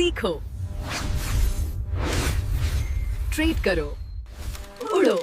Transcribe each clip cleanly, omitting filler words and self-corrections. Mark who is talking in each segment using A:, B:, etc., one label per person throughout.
A: सीखो, ट्रेड करो, उड़ो।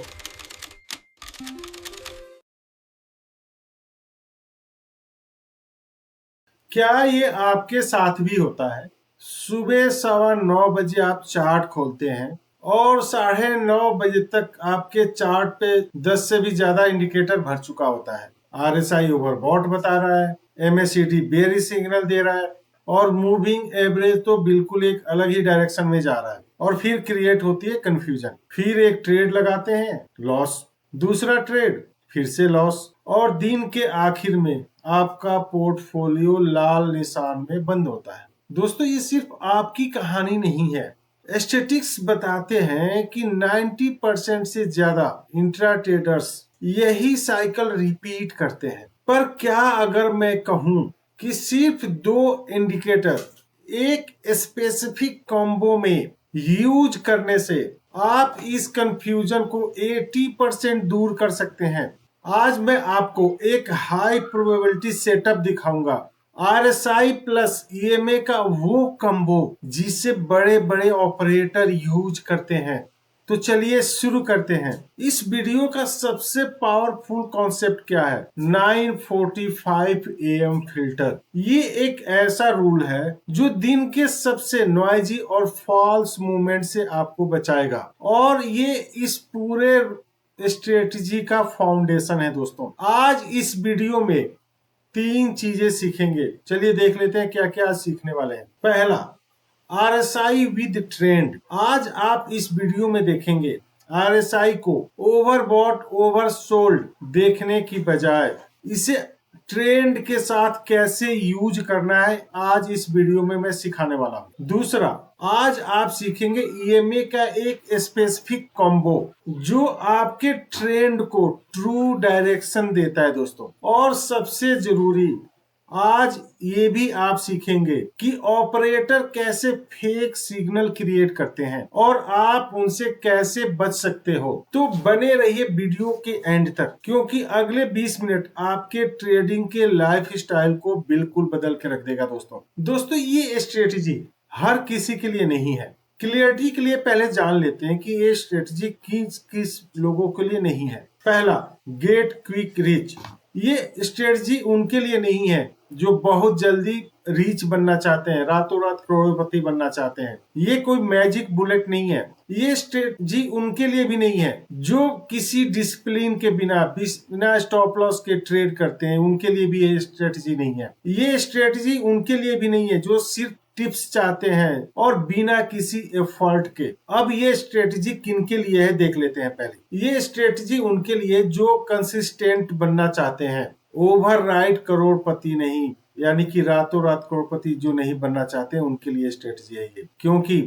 B: क्या ये आपके साथ भी होता है? सुबह 9:15 आप चार्ट खोलते हैं और 9:30 तक आपके चार्ट पे 10 से भी ज्यादा इंडिकेटर भर चुका होता है। RSI ओवरबॉट बता रहा है, MACD बेयरिश सिग्नल दे रहा है और मूविंग एवरेज तो बिल्कुल एक अलग ही डायरेक्शन में जा रहा है। और फिर क्रिएट होती है कंफ्यूजन। फिर एक ट्रेड लगाते हैं, लॉस, दूसरा ट्रेड, फिर से लॉस, और दिन के आखिर में आपका पोर्टफोलियो लाल निशान में बंद होता है। दोस्तों, ये सिर्फ आपकी कहानी नहीं है। स्टैटिस्टिक्स बताते हैं कि 90% से ज्यादा इंट्रा ट्रेडर्स यही साइकिल रिपीट करते हैं। पर क्या अगर मैं कहूं कि सिर्फ 2 इंडिकेटर एक स्पेसिफिक कॉम्बो में यूज करने से आप इस कंफ्यूजन को 80% दूर कर सकते हैं। आज मैं आपको एक हाई प्रोबेबिलिटी सेटअप दिखाऊंगा, RSI प्लस EMA का वो कॉम्बो जिसे बड़े बड़े ऑपरेटर यूज करते हैं। तो चलिए शुरू करते हैं। इस वीडियो का सबसे पावरफुल कॉन्सेप्ट क्या है? 9:45 AM फिल्टर। ये एक ऐसा रूल है जो दिन के सबसे नॉइजी और फॉल्स मूवमेंट से आपको बचाएगा, और ये इस पूरे स्ट्रेटजी का फाउंडेशन है। दोस्तों, आज इस वीडियो में 3 चीजें सीखेंगे। चलिए देख लेते हैं क्या क्या सीखने वाले हैं। पहला, RSI विद ट्रेंड। आज आप इस वीडियो में देखेंगे RSI को ओवरबॉट ओवरसोल्ड देखने की बजाय इसे ट्रेंड के साथ कैसे यूज करना है, आज इस वीडियो में मैं सिखाने वाला हूं। दूसरा, आज आप सीखेंगे EMA का एक स्पेसिफिक कॉम्बो जो आपके ट्रेंड को ट्रू डायरेक्शन देता है। दोस्तों, और सबसे जरूरी, आज ये भी आप सीखेंगे कि ऑपरेटर कैसे फेक सिग्नल क्रिएट करते हैं और आप उनसे कैसे बच सकते हो। तो बने रहिए वीडियो के एंड तक, क्योंकि अगले 20 मिनट आपके ट्रेडिंग के लाइफ स्टाइल को बिल्कुल बदल के रख देगा। दोस्तों, ये स्ट्रेटेजी हर किसी के लिए नहीं है। क्लियरिटी के लिए पहले जान लेते हैं कि ये स्ट्रेटेजी किस किस लोगों के लिए नहीं है। पहला, गेट क्विक रिच। ये स्ट्रेटजी उनके लिए नहीं है जो बहुत जल्दी रीच बनना चाहते हैं, रातों रात करोड़पति बनना चाहते हैं। ये कोई मैजिक बुलेट नहीं है। ये स्ट्रेटजी उनके लिए भी नहीं है जो किसी डिसिप्लिन के बिना स्टॉप लॉस के ट्रेड करते हैं। उनके लिए भी ये स्ट्रेटजी नहीं है। ये स्ट्रेटजी उनके लिए भी नहीं है जो सिर्फ टिप्स चाहते हैं और बिना किसी एफर्ट के। अब ये स्ट्रेटजी किन के लिए है देख लेते हैं। पहले, ये स्ट्रेटजी उनके लिए जो कंसिस्टेंट बनना चाहते हैं, ओवरनाइट करोड़पति नहीं, यानी कि रातों रात करोड़पति जो नहीं बनना चाहते, उनके लिए स्ट्रेटजी है ये। क्योंकि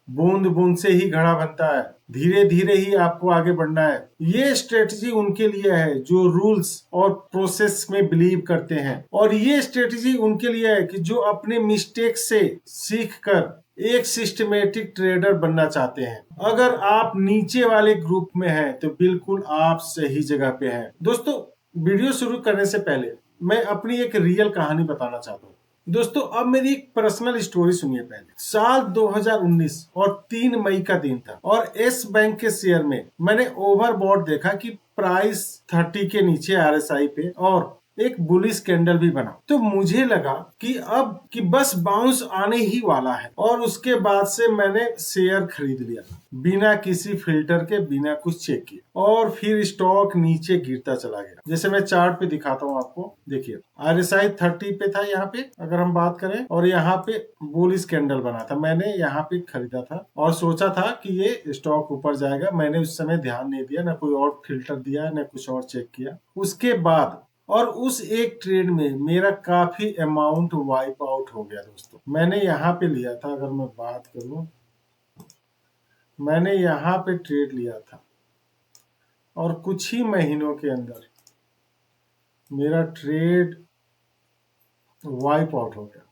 B: बूंद बूंद से ही घड़ा बनता है, धीरे धीरे ही आपको आगे बढ़ना है। ये स्ट्रेटजी उनके लिए है जो रूल्स और प्रोसेस में बिलीव करते हैं, और ये स्ट्रेटजी उनके लिए है कि जो अपने मिस्टेक से सीखकर एक सिस्टमेटिक ट्रेडर बनना चाहते हैं। अगर आप नीचे वाले ग्रुप में हैं तो बिल्कुल आप सही जगह पे हैं। दोस्तों, वीडियो शुरू करने से पहले मैं अपनी एक रियल कहानी बताना चाहता हूँ। दोस्तों, अब मेरी एक पर्सनल स्टोरी सुनिए। पहले साल 2019 और 3 मई का दिन था, और एस बैंक के शेयर में मैंने ओवरबॉट देखा कि प्राइस 30 के नीचे RSI पे, और एक बुलिश कैंडल भी बना। तो मुझे लगा कि बस बाउंस आने ही वाला है, और उसके बाद से मैंने शेयर खरीद लिया बिना किसी फिल्टर के, बिना कुछ चेक किए, और फिर स्टॉक नीचे गिरता चला गया। जैसे मैं चार्ट पे दिखाता हूँ आपको, देखिए RSI 30 पे था यहाँ पे, अगर हम बात करें, और यहाँ पे बुलिश कैंडल बना था। मैंने यहाँ पे खरीदा था और सोचा था कि ये स्टॉक ऊपर जाएगा। मैंने उस समय ध्यान नहीं दिया, ना कोई और फिल्टर दिया, ना कुछ और चेक किया। उसके बाद और उस एक ट्रेड में मेरा काफी अमाउंट वाइप आउट हो गया। दोस्तों, मैंने यहाँ पे लिया था, अगर मैं बात करूं, मैंने यहाँ पे ट्रेड लिया था, और कुछ ही महीनों के अंदर मेरा ट्रेड वाइप आउट हो गया।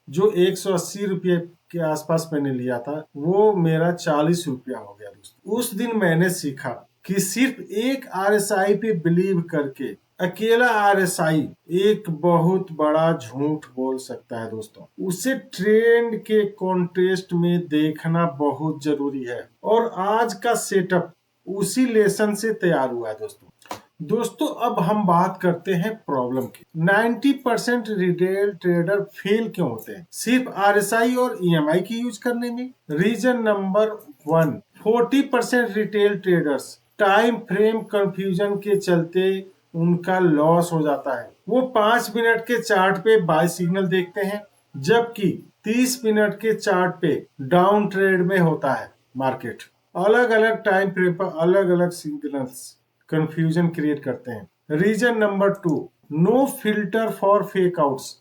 B: जो 180 रुपये के आसपास मैंने लिया था, वो मेरा 40 रुपया हो गया। दोस्तों, उस दिन मैंने सीखा कि सिर्फ एक RSI पे बिलीव करके अकेला आरएसआई एक बहुत बड़ा झूठ बोल सकता है दोस्तों। उसे ट्रेंड के कॉन्टेस्ट में देखना बहुत जरूरी है और आज का सेटअप उसी लेसन से तैयार हुआ है दोस्तों। अब हम बात करते हैं प्रॉब्लम की। 90% रिटेल ट्रेडर फेल क्यों होते हैं? सिर्फ आरएसआई और ईएमआई की यूज करने में। Reason number 1, 40% retail traders time frame confusion के चलते उनका लॉस हो जाता है। वो 5 मिनट के चार्ट पे बाय सिग्नल देखते हैं, जबकि 30 मिनट के चार्ट पे डाउन ट्रेड में होता है मार्केट। अलग अलग टाइम फ्रेम पर अलग अलग सिग्नल्स कंफ्यूजन क्रिएट करते हैं। Reason number 2, no filter for fake outs.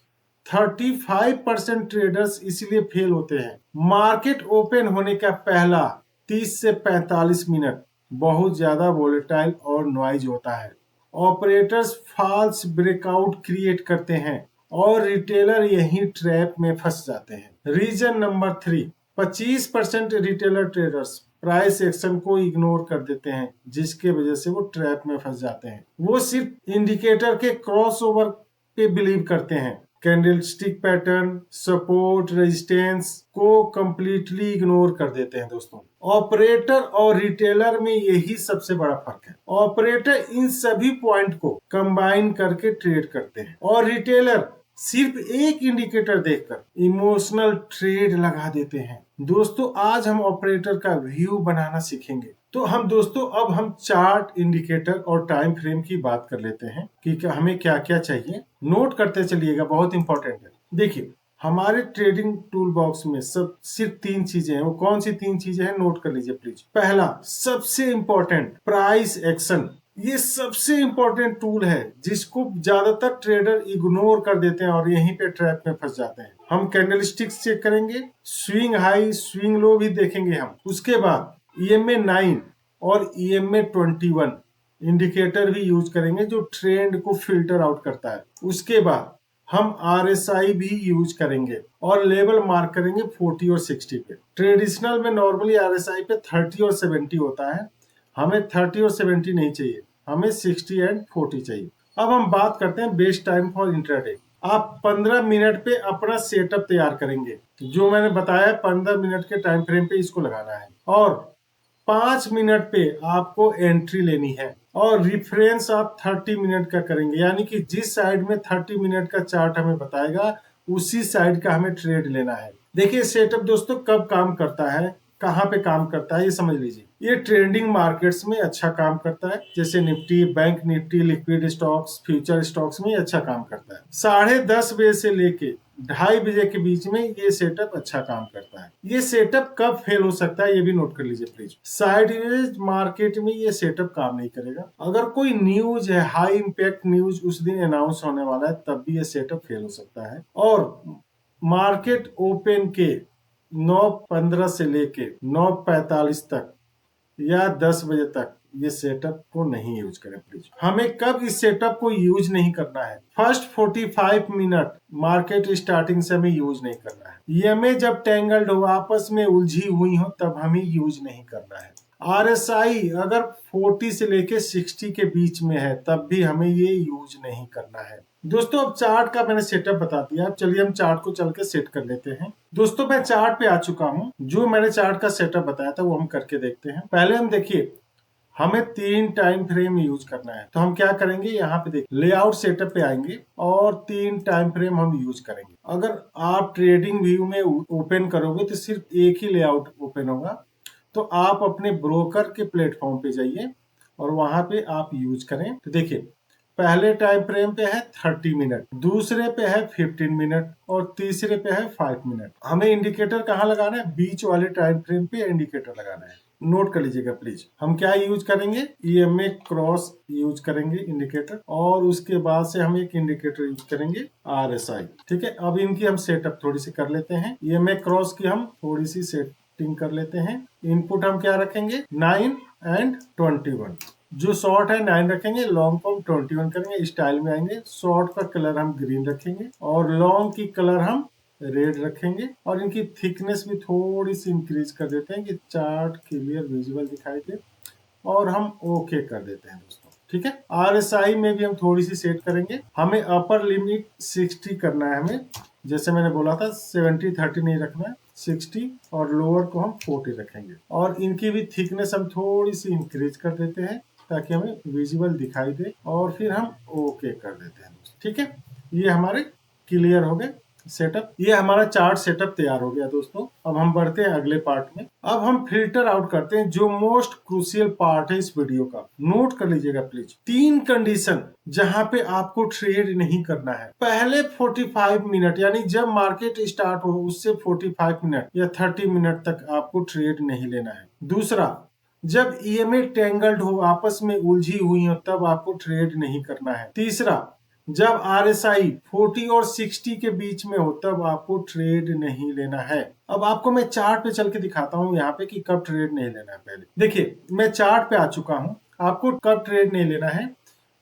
B: 35% traders इसलिए फेल होते हैं। मार्केट ओपन होने का पहला 30 से 45 मिनट बहुत ज्यादा वोलेटाइल और नॉइज होता है। ऑपरेटर्स फॉल्स ब्रेकआउट क्रिएट करते हैं और रिटेलर यही ट्रैप में फंस जाते हैं। Reason number 3, 25% retailer traders price action को इग्नोर कर देते हैं, जिसके वजह से वो ट्रैप में फंस जाते हैं। वो सिर्फ इंडिकेटर के क्रॉसओवर पे बिलीव करते हैं। कैंडलस्टिक पैटर्न, सपोर्ट, रेजिस्टेंस को कंप्लीटली इग्नोर कर देते हैं दोस्तों। ऑपरेटर और रिटेलर में यही सबसे बड़ा फर्क है। ऑपरेटर इन सभी पॉइंट को कंबाइन करके ट्रेड करते हैं और रिटेलर सिर्फ एक इंडिकेटर देखकर इमोशनल ट्रेड लगा देते हैं। दोस्तों आज हम ऑपरेटर का व्यू बनाना सीखेंगे। तो अब हम चार्ट, इंडिकेटर और टाइम फ्रेम की बात कर लेते हैं कि हमें क्या क्या चाहिए। नोट करते चलिएगा, बहुत इंपॉर्टेंट है। देखिए हमारे ट्रेडिंग टूल बॉक्स में सब सिर्फ 3 चीजें हैं। वो कौन सी 3 चीजें हैं, नोट कर लीजिए प्लीज। पहला, सबसे इंपॉर्टेंट, प्राइस एक्शन। ये सबसे इंपॉर्टेंट टूल है जिसको ज्यादातर ट्रेडर इग्नोर कर देते हैं और यहीं पे ट्रैप में फंस जाते हैं। हम कैंडलस्टिक्स चेक करेंगे, स्विंग हाई स्विंग लो भी देखेंगे हम। उसके बाद EMA 9 और EMA 21 इंडिकेटर भी यूज करेंगे जो ट्रेंड को फिल्टर आउट करता है। उसके बाद हम RSI भी यूज करेंगे और लेवल मार्क करेंगे 40 और 60 पे। ट्रेडिशनल में नॉर्मली RSI पे 30 और 70 होता है, हमें 30 और 70 नहीं चाहिए, हमें 60 एंड 40 चाहिए। अब हम बात करते हैं बेस्ट टाइम फॉर इंट्राडे। आप 15 मिनट पे अपना सेटअप तैयार करेंगे, जो मैंने बताया 15 मिनट के टाइम फ्रेम पे इसको लगाना है और 5 मिनट पे आपको एंट्री लेनी है और रिफरेंस आप 30 मिनट का करेंगे, यानी कि जिस साइड में 30 मिनट का चार्ट हमें बताएगा उसी साइड का हमें ट्रेड लेना है। देखिए सेटअप दोस्तों कब काम करता है, कहाँ पे काम करता है, ये समझ लीजिए। ये ट्रेंडिंग मार्केट्स में अच्छा काम करता है, जैसे Nifty, bank Nifty, liquid stocks, future stocks में अच्छा काम करता है। 10:30 बजे से लेके 2:30 बजे के बीच में ये सेटअप अच्छा काम करता है। ये सेटअप कब फेल हो सकता है ये भी नोट कर लीजिए प्लीज। साइडवेज मार्केट में ये सेटअप काम नहीं करेगा। अगर कोई न्यूज है, हाई इंपैक्ट न्यूज उस दिन अनाउंस होने वाला है, तब भी ये सेटअप फेल हो सकता है। और मार्केट ओपन के 9:15 से लेके 9:45 तक या 10 बजे तक ये सेटअप को नहीं यूज करें प्लीज। हमें कब इस सेटअप को यूज नहीं करना है, फर्स्ट 45 मिनट मार्केट स्टार्टिंग से हमें यूज नहीं करना है। EMA जब टेंगल्ड हो, आपस में उलझी हुई हो, तब हमें यूज नहीं करना है। RSI अगर 40 से लेके 60 के बीच में है, तब भी हमें ये यूज नहीं करना है। दोस्तों अब चार्ट का मैंने सेटअप बता दिया, अब चलिए हम चार्ट को चल के सेट कर लेते हैं। दोस्तों मैं चार्ट पे आ चुका हूँ, जो मैंने चार्ट का सेटअप बताया था वो हम करके देखते हैं। पहले हम देखिए हमें 3 टाइम फ्रेम यूज करना है, तो हम क्या करेंगे, यहाँ पे देखिए लेआउट सेटअप पे आएंगे और 3 टाइम फ्रेम हम यूज करेंगे। अगर आप ट्रेडिंग व्यू में ओपन करोगे तो सिर्फ एक ही लेआउट ओपन होगा, तो आप अपने ब्रोकर के प्लेटफॉर्म पे जाइए और वहां पे आप यूज करें। तो देखिए पहले टाइम फ्रेम पे है 30 मिनट, दूसरे पे है 15 मिनट और तीसरे पे है 5 मिनट। हमें इंडिकेटर कहाँ लगाना है, बीच वाले टाइम फ्रेम पे इंडिकेटर लगाना है। नोट कर लीजिएगा प्लीज। हम क्या यूज करेंगे, EMA क्रॉस यूज करेंगे इंडिकेटर, और उसके बाद से हम एक इंडिकेटर यूज करेंगे RSI। ठीक है, अब इनकी हम सेटअप थोड़ी सी कर लेते हैं। EMA क्रॉस की हम थोड़ी सी सेटिंग कर लेते हैं। इनपुट हम क्या रखेंगे, 9 एंड 21। जो शॉर्ट है 9 रखेंगे, लॉन्ग को हम 21 करेंगे। स्टाइल में आएंगे, शॉर्ट का कलर हम ग्रीन रखेंगे और लॉन्ग की कलर हम रेड रखेंगे और इनकी थिकनेस भी थोड़ी सी इंक्रीज कर देते हैं कि चार्ट क्लियर विजुअल दिखाई दे, और हम ओके कर देते हैं दोस्तों। ठीक है। RSI में भी हम थोड़ी सी सेट करेंगे। हमें अपर लिमिट 60 करना है हमें, जैसे मैंने बोला था 70-30 नहीं रखना है, 60, और लोअर को हम 40 रखेंगे। और इनकी भी थिकनेस हम थोड़ी सी इंक्रीज कर देते हैं ताकि हमें विजिबल दिखाई दे, और फिर हम ओके कर देते हैं। ठीक है, ये हमारे क्लियर हो गए सेटअप। ये हमारा चार्ट सेटअप तैयार हो गया दोस्तों। अब हम बढ़ते हैं अगले पार्ट में। अब हम फिल्टर आउट करते हैं जो मोस्ट क्रूशियल पार्ट है इस वीडियो का। नोट कर लीजिएगा प्लीज। 3 कंडीशन जहां पे आपको ट्रेड नहीं करना है। पहले 45 मिनट, यानी जब मार्केट स्टार्ट हो उससे 45 मिनट या 30 मिनट तक आपको ट्रेड नहीं लेना है। दूसरा, जब EMA टेंगल्ड हो, आपस में उलझी हुई हो, तब आपको ट्रेड नहीं करना है। तीसरा, जब RSI 40 और 60 के बीच में हो तब आपको ट्रेड नहीं लेना है। अब आपको मैं चार्ट पे चल के दिखाता हूँ यहाँ पे कि कब ट्रेड नहीं लेना है। पहले देखिए, मैं चार्ट पे आ चुका हूँ। आपको कब ट्रेड नहीं लेना है,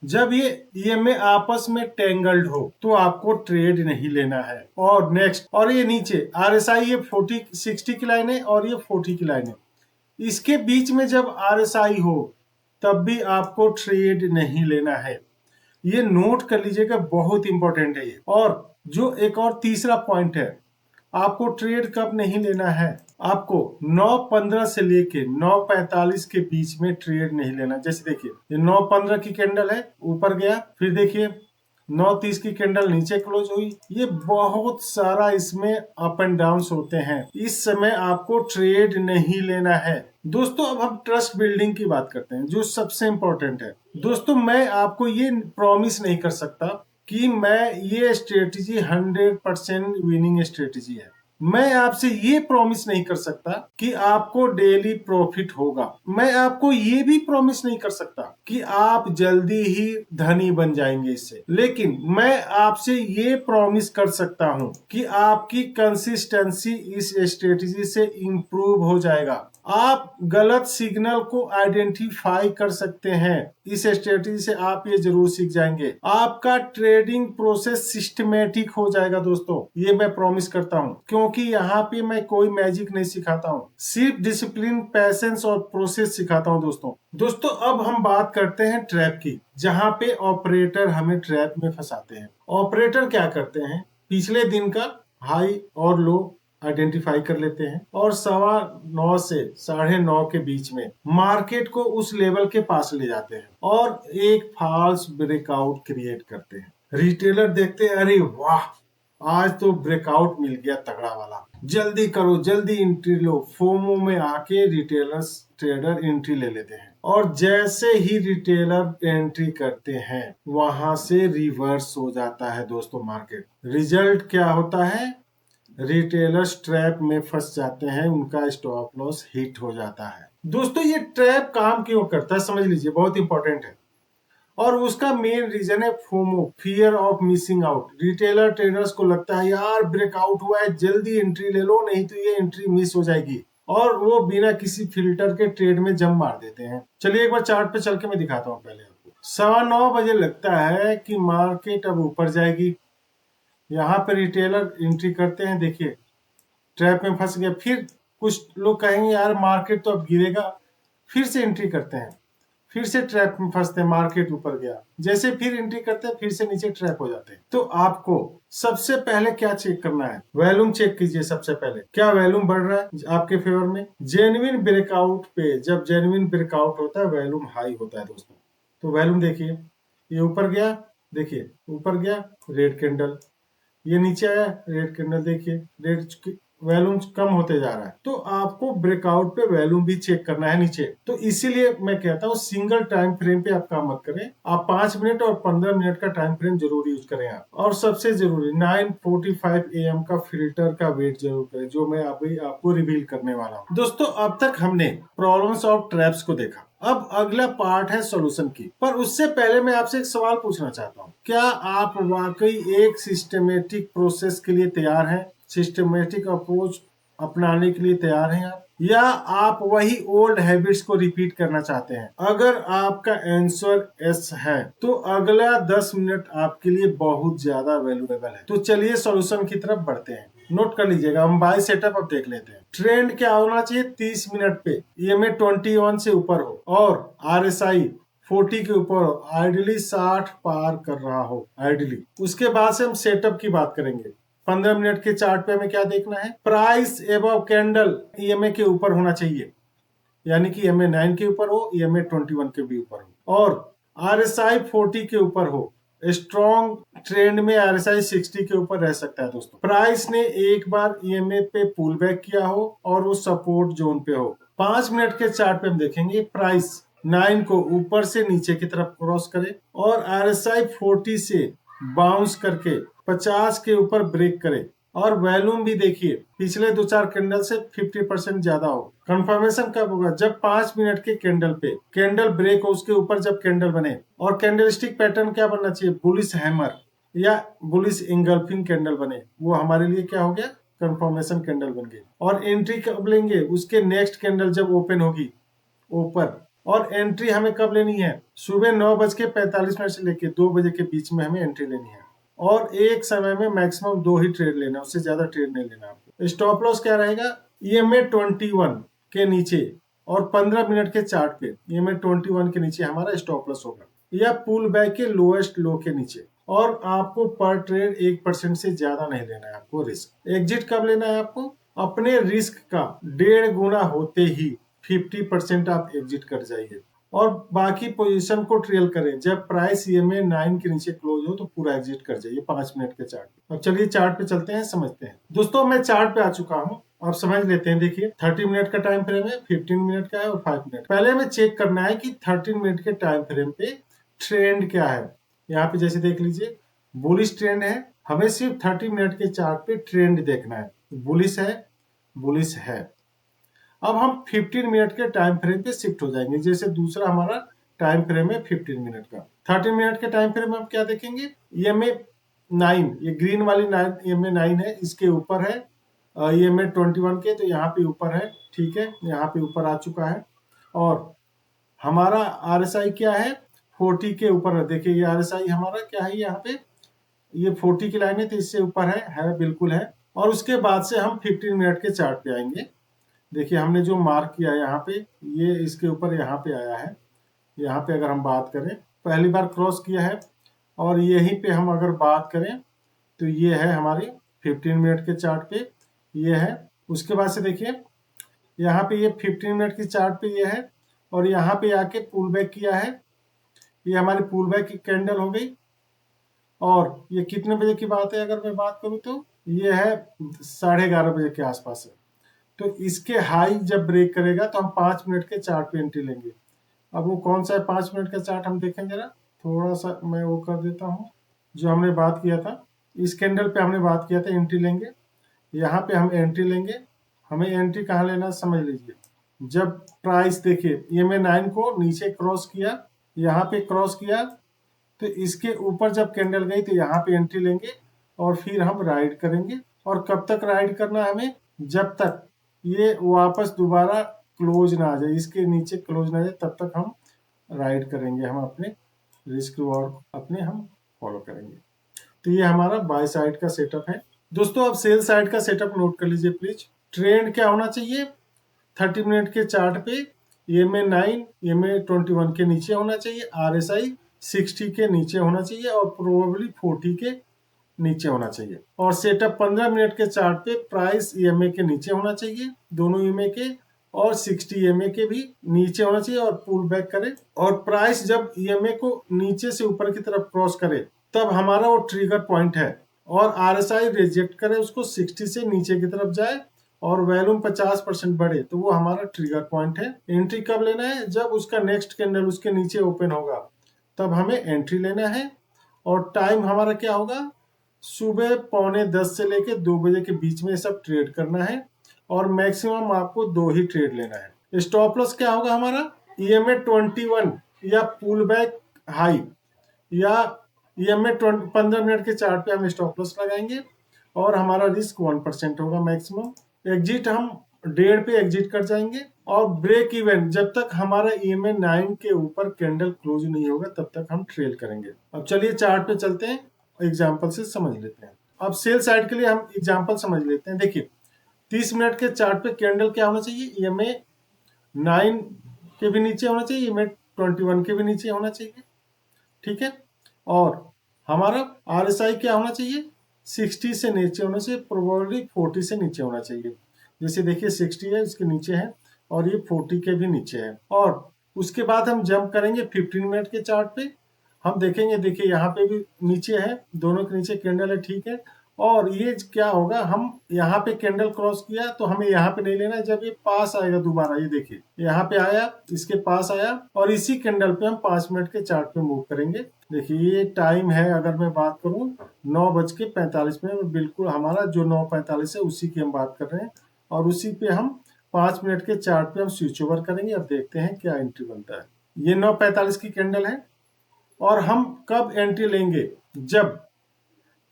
B: जब ये EMA आपस में टेंगल्ड हो तो आपको ट्रेड नहीं लेना है। और नेक्स्ट, और ये नीचे RSI ये 60 की लाइन है और ये 40 की लाइन है, इसके बीच में जब RSI हो तब भी आपको ट्रेड नहीं लेना है। ये नोट कर लीजिएगा, बहुत इंपॉर्टेंट है ये। और जो एक और तीसरा पॉइंट है, आपको ट्रेड कब नहीं लेना है, आपको 9:15 से लेके 9:45 के बीच में ट्रेड नहीं लेना। जैसे देखिए, ये 9:15 की कैंडल है, ऊपर गया, फिर देखिए 9:30 की कैंडल नीचे क्लोज हुई। ये बहुत सारा इसमें अप एंड डाउन होते हैं, इस समय आपको ट्रेड नहीं लेना है। दोस्तों, अब हम ट्रस्ट बिल्डिंग की बात करते हैं जो सबसे इंपॉर्टेंट है। दोस्तों, मैं आपको ये प्रॉमिस नहीं कर सकता कि मैं ये स्ट्रेटेजी 100% विनिंग स्ट्रेटेजी है। मैं आपसे ये प्रॉमिस नहीं कर सकता कि आपको डेली प्रॉफिट होगा। मैं आपको ये भी प्रॉमिस नहीं कर सकता कि आप जल्दी ही धनी बन जाएंगे इससे। लेकिन मैं आपसे ये प्रॉमिस कर सकता हूँ कि आपकी कंसिस्टेंसी इस स्ट्रेटेजी से इंप्रूव हो जाएगा। आप गलत सिग्नल को आइडेंटिफाई कर सकते हैं। इस स्ट्रेटेजी से आप ये जरूर सीख जाएंगे। आपका ट्रेडिंग प्रोसेस सिस्टमेटिक हो जाएगा दोस्तों, ये मैं प्रॉमिस करता हूँ। क्योंकि यहाँ पे मैं कोई मैजिक नहीं सिखाता हूँ, सिर्फ डिसिप्लिन, पैसेंस और प्रोसेस सिखाता हूँ दोस्तों। अब हम बात करते हैं ट्रैप की, जहाँ पे ऑपरेटर हमें ट्रैप में फंसाते हैं। ऑपरेटर क्या करते हैं, पिछले दिन का हाई और लो आइडेंटिफाई कर लेते हैं और 9:15 से 9:30 के बीच में मार्केट को उस लेवल के पास ले जाते हैं और एक फॉल्स ब्रेकआउट क्रिएट करते हैं। रिटेलर देखते हैं, अरे वाह, आज तो ब्रेकआउट मिल गया तगड़ा वाला, जल्दी करो, जल्दी एंट्री लो। फोमो में आके ट्रेडर एंट्री ले लेते हैं और जैसे ही रिटेलर एंट्री करते हैं वहां से रिवर्स हो जाता है दोस्तों मार्केट। रिजल्ट क्या होता है, रिटेलर्स ट्रैप में फंस जाते हैं, उनका स्टॉप लॉस हिट हो जाता है। दोस्तों, ये ट्रैप काम क्यों करता है समझ लीजिए, बहुत इंपॉर्टेंट है। और उसका मेन रीजन है FOMO, fear of missing out. Retailer traders को लगता है यार ब्रेकआउट हुआ है, जल्दी एंट्री ले लो, नहीं तो ये एंट्री मिस हो जाएगी, और वो बिना किसी फिल्टर के ट्रेड में जम मार देते हैं। चलिए एक बार चार्ट पे चल के मैं दिखाता हूँ। पहले आपको 9:15 बजे लगता है कि मार्केट अब ऊपर जाएगी। यहाँ पे रिटेलर एंट्री करते हैं, देखिए ट्रैप में फंस गया। फिर कुछ लोग कहेंगे यार मार्केट तो अब गिरेगा, फिर से एंट्री करते हैं, फिर से ट्रैप में फंसते हैं, मार्केट ऊपर गया, जैसे फिर एंट्री करते हैं फिर से नीचे ट्रैप हो जाते हैं। तो आपको सबसे पहले क्या चेक करना है, वॉल्यूम चेक कीजिए। सबसे पहले क्या वॉल्यूम बढ़ रहा है आपके फेवर में। जेन्युइन ब्रेकआउट पे, जब जेन्युइन ब्रेकआउट होता है वॉल्यूम हाई होता है दोस्तों। तो वॉल्यूम देखिए, ये ऊपर गया, देखिए ऊपर गया, रेड कैंडल, ये नीचे आया, रेड कैंडल, देखिए रेड वॉल्यूम कम होते जा रहा है। तो आपको ब्रेकआउट पे वॉल्यूम भी चेक करना है नीचे। तो इसीलिए मैं कहता हूँ सिंगल टाइम फ्रेम पे आप काम मत करें, आप 5 मिनट और 15 मिनट का टाइम फ्रेम जरूर यूज करें आप। और सबसे जरूरी 9:45 AM का फिल्टर का वेट जरूर करें, जो मैं अभी आपको रिवील करने वाला हूँ। दोस्तों, अब तक हमने प्रॉब्लम्स ऑफ ट्रैप्स को देखा, अब अगला पार्ट है सॉल्यूशन की। पर उससे पहले मैं आपसे एक सवाल पूछना चाहता हूँ, क्या आप वाकई एक सिस्टमेटिक प्रोसेस के लिए तैयार हैं? सिस्टमेटिक अप्रोच अपनाने के लिए तैयार हैं आप, या आप वही ओल्ड हैबिट्स को रिपीट करना चाहते हैं? अगर आपका आंसर यस है तो अगला 10 मिनट आपके लिए बहुत ज्यादा वैल्यूएबल है। तो चलिए सॉल्यूशन की तरफ बढ़ते हैं। नोट कर लीजिएगा, हम बाय सेटअप अब देख लेते हैं। ट्रेंड क्या होना चाहिए, 30 मिनट पे EMA 21 से ऊपर हो और RSI 40 के ऊपर हो, आइडियली 60 पार कर रहा हो आइडियली। उसके बाद से हम सेटअप की बात करेंगे। 15 मिनट के चार्ट पे हमें क्या देखना है, प्राइस एबव कैंडल ईएमए के ऊपर होना चाहिए, यानी कि ईएमए 9 के ऊपर हो, ईएमए 21 के भी ऊपर हो, और आरएसआई 40 के ऊपर हो। स्ट्रॉन्ग ट्रेंड में आरएसआई 60 के ऊपर रह सकता है दोस्तों। प्राइस ने एक बार ईएमए पे पुल बैक किया हो और वो सपोर्ट जोन पे हो। 5 मिनट के चार्ट पे हम देखेंगे प्राइस 9 को ऊपर से नीचे की तरफ क्रॉस करे और आरएसआई 40 से बाउंस करके 50 के ऊपर ब्रेक करे, और वॉल्यूम भी देखिए पिछले 2-4 कैंडल से 50% ज्यादा हो। कंफर्मेशन कब होगा, जब 5 मिनट के कैंडल पे कैंडल ब्रेक हो, उसके ऊपर जब कैंडल बने, और कैंडलस्टिक पैटर्न क्या बनना चाहिए, बुलिश हैमर या बुलिश इंगल्फिंग कैंडल बने, वो हमारे लिए क्या हो गया, कंफर्मेशन कैंडल बन गई। और एंट्री कब लेंगे, उसके नेक्स्ट कैंडल जब ओपन होगी ऊपर। और एंट्री हमें कब लेनी है, सुबह 9:45 से लेके 2 बजे के बीच में हमें एंट्री लेनी है, और एक समय में मैक्सिमम 2 ही ट्रेड लेना, उससे ज्यादा ट्रेड नहीं लेना आपको। स्टॉप लॉस क्या रहेगा, ईएमए 21 के नीचे, और 15 मिनट के चार्ट पे ईएमए 21 के नीचे हमारा स्टॉप लॉस होगा, या पुल बैक के लोएस्ट लो के नीचे। और आपको पर ट्रेड 1% से ज्यादा नहीं लेना है आपको रिस्क। एग्जिट कब लेना है आपको, अपने रिस्क का 1.5 गुना होते ही 50% आप एग्जिट कर जाइए, और बाकी पोजीशन को ट्रेल करें। जब प्राइस ईएमए 9 के नीचे क्लोज हो तो पूरा एग्जिट कर जाइए 5 मिनट के चार्ट पे। अब चलिए चार्ट पे चलते हैं, समझते हैं। दोस्तों मैं चार्ट पे आ चुका हूँ, अब समझ लेते हैं। देखिए 30 मिनट का टाइम फ्रेम है, 15 मिनट का है और 5 मिनट। पहले हमें चेक करना है कि 30 मिनट के टाइम फ्रेम पे ट्रेंड क्या है। यहाँ पे जैसे देख लीजिए बुलिश ट्रेंड है, हमें सिर्फ 30 मिनट के चार्ट पे ट्रेंड देखना है, बुलिश है, बुलिश है। अब हम 15 मिनट के टाइम फ्रेम पे शिफ्ट हो जाएंगे। जैसे दूसरा हमारा टाइम फ्रेम है 15 मिनट का। 30 मिनट के टाइम फ्रेम में हम क्या देखेंगे, ईएमए 9, ये ग्रीन वाली ईएमए 9 है, इसके ऊपर है ईएमए 21 के, तो यहाँ पे ऊपर है, ठीक है, यहाँ पे ऊपर आ चुका है। और हमारा आरएसआई क्या है, 40 के ऊपर है। देखिए ये आरएसआई हमारा क्या है, यहाँ पे ये 40 की लाइन है, तो इससे ऊपर है बिल्कुल है। और उसके बाद से हम 15 मिनट के चार्ट पे आएंगे। देखिए हमने जो मार्क किया है यहाँ पे, ये इसके ऊपर यहाँ पे आया है। यहाँ पे अगर हम बात करें, पहली बार क्रॉस किया है, और यहीं पे हम अगर बात करें तो ये है हमारी 15 मिनट के चार्ट पे, ये है। उसके बाद से देखिए यहाँ पे ये 15 मिनट की चार्ट पे ये है, और यहाँ पे आके पुल बैक किया है, ये हमारी पुल बैक की कैंडल हो गई। और ये कितने बजे की बात है, अगर मैं बात करूँ तो ये है 11:30 बजे के आसपास है। तो इसके हाई जब ब्रेक करेगा तो हम 5 मिनट के चार्ट पे एंट्री लेंगे। अब वो कौन सा है 5 मिनट का चार्ट, हम देखें जरा, थोड़ा सा मैं वो कर देता हूँ, जो हमने बात किया था इस कैंडल पे हमने बात किया था, एंट्री लेंगे। यहाँ पे हम एंट्री लेंगे। हमें एंट्री कहाँ लेना समझ लीजिए, जब प्राइस देखिए ईएमए 9 को नीचे क्रॉस किया, यहाँ पे क्रॉस किया, तो इसके ऊपर जब कैंडल गई तो यहाँ पे एंट्री लेंगे, और फिर हम राइड करेंगे। और कब तक राइड करना है हमें, जब तक ये वापस दोबारा क्लोज ना आ जाए, इसके नीचे क्लोज ना आ जाए, तब तक हम राइड करेंगे। हम अपने रिस्क रिवॉर्ड अपने हम फॉलो करेंगे। तो ये हमारा बाय साइड का सेटअप है। दोस्तों अब सेल साइड का सेटअप नोट कर लीजिए प्लीज। ट्रेंड क्या होना चाहिए, 30 मिनट के चार्ट पे ईएमए 9 ईएमए 21 के नीचे होना चाहिए, आरएसआई 60 के नीचे होना चाहिए, और प्रोबेबली 40 के नीचे होना चाहिए। और सेटअप 15 मिनट के चार्ट पे प्राइस ईएमए के नीचे होना चाहिए, दोनों ईएमए के, और 60 ईएमए के भी नीचे होना चाहिए, और पुल बैक करे। और प्राइस जब ईएमए को नीचे से ऊपर की तरफ क्रॉस करे तब हमारा वो ट्रिगर पॉइंट है। और आरएसआई रिजेक्ट करे उसको, 60 से नीचे की तरफ जाए और वॉल्यूम 50% बढ़े, तो वो हमारा ट्रिगर पॉइंट है। एंट्री कब लेना है, जब उसका नेक्स्ट कैंडल उसके नीचे ओपन होगा तब हमें एंट्री लेना है। और टाइम हमारा क्या होगा, सुबह 9:45 से लेके 2 बजे के बीच में सब ट्रेड करना है, और मैक्सिमम आपको 2 ही ट्रेड लेना है। स्टॉप लॉस क्या होगा हमारा, ईएमए 21 या पुल बैक हाई, या ईएमए 15 मिनट के चार्ट पे हम स्टॉप लॉस लगाएंगे, और हमारा रिस्क 1% होगा मैक्सिमम। एग्जिट हम 1.5 पे एग्जिट कर जाएंगे, और ब्रेक इवन जब तक हमारा ईएमए 9 के ऊपर कैंडल क्लोज नहीं होगा तब तक हम ट्रेल करेंगे। अब चलिए चार्ट पे चलते हैं, एग्जाम्पल से समझ लेते हैं। अब सेल साइड के लिए हम एग्जाम्पल समझ लेते हैं। देखिए 30 मिनट के चार्ट पे कैंडल क्या होना चाहिए, ईएमए 9 के भी नीचे होना चाहिए, ईएमए 21 के भी नीचे होना चाहिए, ठीक है। और हमारा RSI क्या होना चाहिए, 60 से नीचे होना चाहिए, प्रोबेबली 40 से नीचे होना चाहिए। जैसे देखिए 60 है, इसके नीचे है, और ये 40 के भी नीचे है। और उसके बाद हम जंप करेंगे 15 मिनट के चार्ट पे, हम देखेंगे, देखिए यहाँ पे भी नीचे है, दोनों के नीचे कैंडल है, ठीक है। और ये क्या होगा, हम यहाँ पे कैंडल क्रॉस किया तो हमें यहाँ पे नहीं लेना है, जब ये पास आएगा दोबारा, ये देखिए यहाँ पे आया, इसके पास आया, और इसी कैंडल पे हम 5 मिनट के चार्ट पे मूव करेंगे। देखिए ये टाइम है, अगर मैं बात करूं 9:45 बिल्कुल हमारा जो 9:45 है उसी की हम बात कर रहे हैं, और उसी पे हम 5 मिनट के चार्ट पे हम स्विच ओवर करेंगे। अब देखते हैं क्या एंट्री बनता है। ये 9:45 की कैंडल है, और हम कब एंट्री लेंगे, जब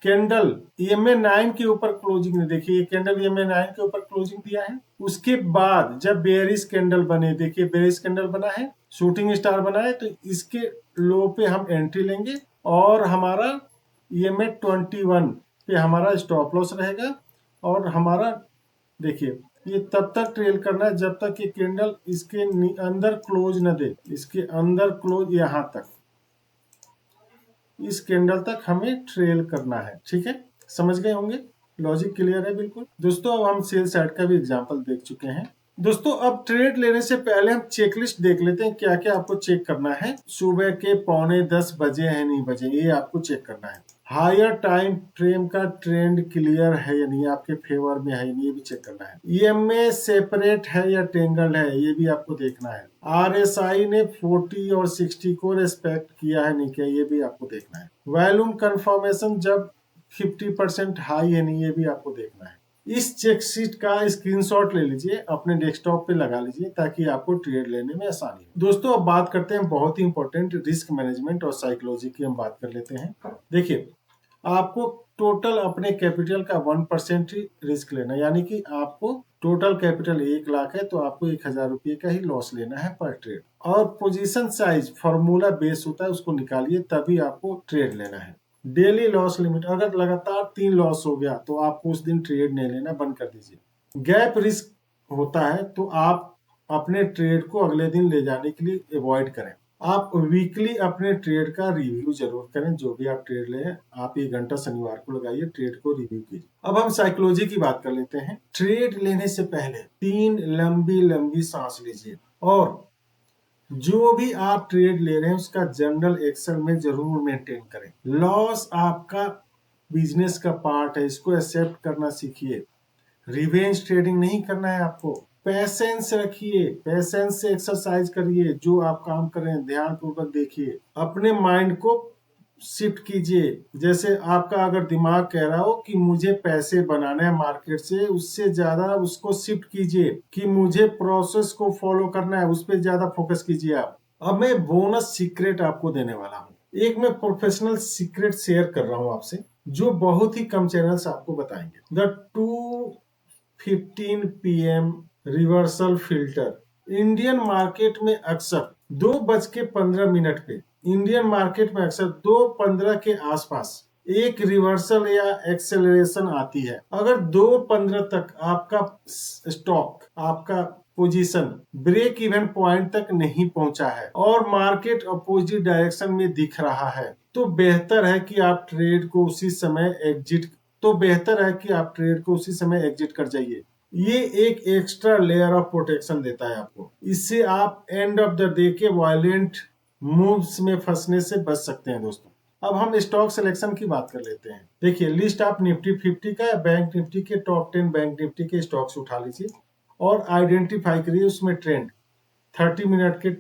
B: कैंडल EMA 9 के ऊपर क्लोजिंग, देखिए ये कैंडल EMA 9 के ऊपर क्लोजिंग दिया है। उसके बाद जब बेयरिश कैंडल बने, देखिए बेयरिश कैंडल बना है, शूटिंग स्टार बना है, तो इसके लो पे हम एंट्री लेंगे, और हमारा EMA 21 पे हमारा स्टॉप लॉस रहेगा। और हमारा देखिए ये तब तक ट्रेल करना है जब तक ये कैंडल इसके अंदर क्लोज न दे, इसके अंदर क्लोज यहाँ तक, इस कैंडल तक हमें ट्रेल करना है, ठीक है। समझ गए होंगे, लॉजिक क्लियर है बिल्कुल। दोस्तों अब हम सेल साइड का भी एग्जांपल देख चुके हैं। दोस्तों अब ट्रेड लेने से पहले हम चेकलिस्ट देख लेते हैं, क्या क्या आपको चेक करना है। सुबह के 9:45 बजे है नहीं बजे, ये आपको चेक करना है। हायर टाइम फ्रेम का ट्रेंड क्लियर है या नहीं, आपके फेवर में है या नहीं, ये भी चेक करना है। EMA सेपरेट है या टेंगल्ड है, ये भी आपको देखना है। RSI ने 40 और 60 को रेस्पेक्ट किया है नहीं किया, ये भी आपको देखना है। वॉल्यूम कंफर्मेशन जब 50% हाई है नहीं, ये भी आपको देखना है। इस चेक शीट का स्क्रीनशॉट ले लीजिए, अपने डेस्कटॉप पे लगा लीजिए, ताकि आपको ट्रेड लेने में आसानी हो। दोस्तों अब बात करते हैं बहुत ही इंपॉर्टेंट रिस्क मैनेजमेंट और साइकोलॉजी की, हम बात कर लेते हैं। देखिए आपको टोटल अपने कैपिटल का 1% ही रिस्क लेना है, यानी कि आपको टोटल कैपिटल 1 लाख है तो आपको 1000 रुपये का ही लॉस लेना है पर ट्रेड। और पोजीशन साइज फॉर्मूला बेस होता है, उसको निकालिए, तभी आपको ट्रेड लेना है। डेली लॉस लिमिट, अगर लगातार 3 लॉस हो गया तो आपको उस दिन ट्रेड नहीं लेना, बंद कर दीजिए। गैप रिस्क होता है तो आप अपने ट्रेड को अगले दिन ले जाने के लिए अवॉइड करें। आप वीकली अपने ट्रेड का रिव्यू जरूर करें, जो भी आप ट्रेड ले, आप 1 घंटा शनिवार को लगाइए, ट्रेड को रिव्यू कीजिए। अब हम साइकोलॉजी की बात कर लेते हैं। ट्रेड लेने से पहले 3 लंबी लंबी सांस लीजिए, और जो भी आप ट्रेड ले रहे हैं उसका जर्नल एक्सेल में जरूर मेंटेन करें। लॉस आपका बिजनेस का पार्ट है, इसको एक्सेप्ट करना सीखिए। रिवेंज ट्रेडिंग नहीं करना है आपको। पैसेंस रखिए, पैसेंस से एक्सरसाइज करिए, जो आप काम कर रहे हैं ध्यान पूर्वक देखिए, अपने माइंड को शिफ्ट कीजिए। जैसे आपका अगर दिमाग कह रहा हो कि मुझे पैसे बनाना है मार्केट से, उससे ज्यादा उसको शिफ्ट कीजिए कि मुझे प्रोसेस को फॉलो करना है, उस पर ज्यादा फोकस कीजिए आप। अब मैं बोनस सीक्रेट आपको देने वाला हूँ। एक मैं प्रोफेशनल सीक्रेट शेयर कर रहा हूँ आपसे, जो बहुत ही कम चैनल्स आपको बताएंगे। The 2:15 PM reversal filter. Indian market में अक्सर 2:15 पे, इंडियन मार्केट में अक्सर 2:15 के आसपास एक रिवर्सल या एक्सेलरेशन आती है। अगर 2:15 तक आपका स्टॉक, आपका पोजीशन ब्रेक इवन पॉइंट तक नहीं पहुंचा है और मार्केट अपोजिट डायरेक्शन में दिख रहा है, तो बेहतर है कि आप ट्रेड को उसी समय एग्जिट कर जाइए। ये एक एक्स्ट्रा लेयर ऑफ प्रोटेक्शन देता है आपको। इससे आप एंड ऑफ द डे के वायलेंट मूव्स में फंसने से बच सकते हैं। दोस्तों अब हम स्टॉक सिलेक्शन की बात कर लेते हैं। देखिए लिस्ट आप निफ्टी 50 का या बैंक निफ्टी के टॉप 10 बैंक निफ्टी के स्टॉक्स उठा लीजिए और आइडेंटिफाई करिए उसमें ट्रेंड। 30 मिनट के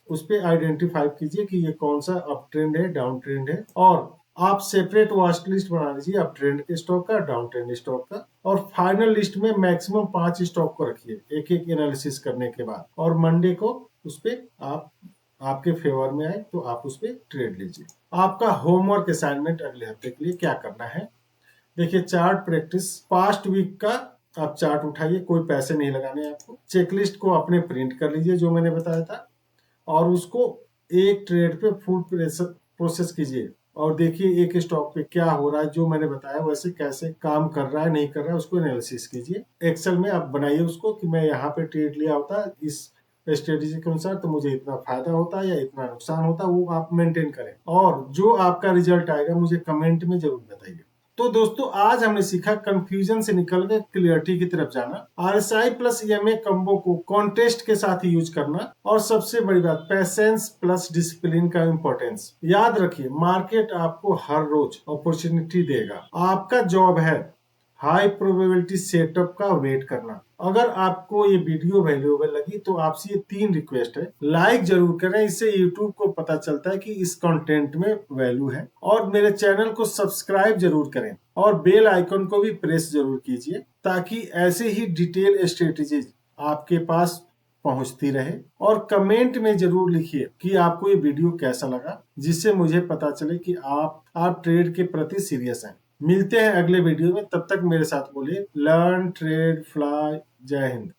B: उस पर आइडेंटिफाई कीजिए कि ये कौन सा अप ट्रेंड है, डाउन ट्रेंड है, और आप सेपरेट वॉच लिस्ट बना लीजिए अप ट्रेंड के स्टॉक का, डाउन ट्रेंड स्टॉक का, और फाइनल लिस्ट में मैक्सिमम 5 स्टॉक को रखिए एक एक एनालिसिस करने के बाद, और मंडे को उस पर आपके फेवर में आए तो आप उस पर ट्रेड लीजिए। आपका होमवर्क असाइनमेंट अगले हफ्ते के लिए क्या करना है, देखिए चार्ट प्रैक्टिस। पास्ट वीक का आप चार्ट उठाइए, कोई पैसे नहीं लगाने आपको। चेकलिस्ट को अपने प्रिंट कर लीजिए जो मैंने बताया था, और उसको एक ट्रेड पे फुल प्रोसेस कीजिए और देखिए एक स्टॉक पे क्या हो रहा है, जो मैंने बताया वैसे कैसे काम कर रहा है नहीं कर रहा है, उसको एनालिसिस कीजिए। एक्सेल में आप बनाइए उसको कि मैं यहाँ पे ट्रेड लिया होता, इस स्ट्रेटेजी के अनुसार, तो मुझे इतना फायदा होता है या इतना नुकसान होता है, वो आप मेंटेन करें और जो आपका रिजल्ट आएगा मुझे कमेंट में जरूर बताइए। तो दोस्तों आज हमने सीखा कंफ्यूजन से निकल के क्लियरिटी की तरफ जाना, RSI प्लस EMA कॉम्बो को कॉन्टेस्ट के साथ यूज करना, और सबसे बड़ी बात पैसेंस प्लस डिसिप्लिन का इंपॉर्टेंस। याद रखिए मार्केट आपको हर रोज अपॉर्चुनिटी देगा, आपका जॉब है हाई प्रोबेबिलिटी सेटअप का वेट करना। अगर आपको ये वीडियो वैल्यूएबल लगी तो आपसे ये 3 रिक्वेस्ट है, लाइक जरूर करें, इससे यूट्यूब को पता चलता है कि इस कंटेंट में वैल्यू है, और मेरे चैनल को सब्सक्राइब जरूर करें और बेल आइकन को भी प्रेस जरूर कीजिए ताकि ऐसे ही डिटेल स्ट्रेटेजीज आपके पास पहुंचती रहे। और कमेंट में जरूर लिखिए कि आपको ये वीडियो कैसा लगा, जिससे मुझे पता चले कि आप ट्रेड के प्रति सीरियस हैं। मिलते हैं अगले वीडियो में, तब तक मेरे साथ बोलिए लर्न ट्रेड फ्लाई। जय हिंद।